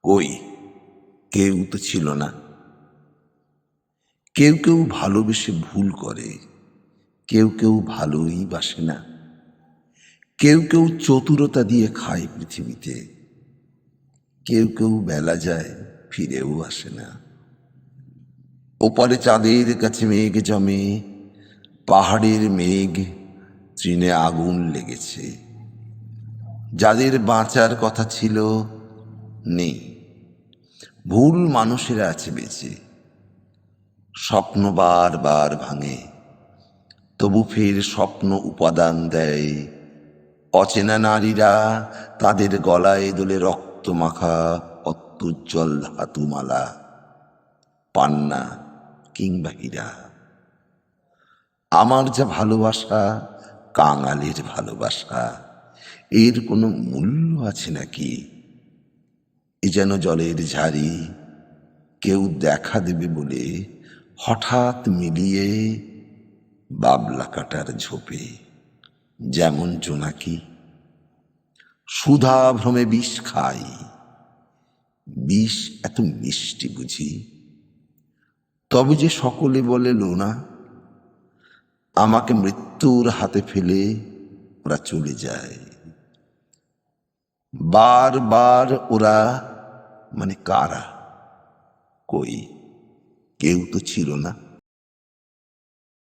কই, কেউ তো ছিল না। কেউ কেউ ভালোবেসে ভুল করে, কেউ কেউ ভালোই বাসে না। কেউ কেউ চতুরতা দিয়ে খায় পৃথিবীতে, কেউ কেউ বেলা যায় ফিরেও আসে না। ওপারে চাঁদের কাছে মেঘ জমে, পাহাড়ের মেঘ তৃণে আগুন লেগেছে। যাদের বাঁচার কথা ছিল নেই, ভুল মানুষেরা আছে বেঁচে। স্বপ্ন বার বার ভাঙে, তবু ফের স্বপ্ন উপাদান দেয়। অচেনা নারীরা তাদের গলায় দোলে রক্ত মাখা অত্যুজ্জ্বল ধাতুমালা, পান্না কিংবা হীরা। আমার যা ভালোবাসা কাঙালের ভালোবাসা, এর কোনো মূল্য আছে নাকি? এ যেন জলের ঝারি, কেউ দেখা দেবে বলে হঠাৎ মিলিয়ে বাবলা কাটার ঝোপে, যেমন জোনাকি। সুধা ভ্রমে বিষ খাই, বিষ এত মিষ্টি বুঝি? তবে যে সকলে বলে লোনা, আমাকে মৃত্যুর হাতে ফেলে ওরা চলে যায়। বার বার ওরা মানে কারা? কই, কেউ তো ছিল না।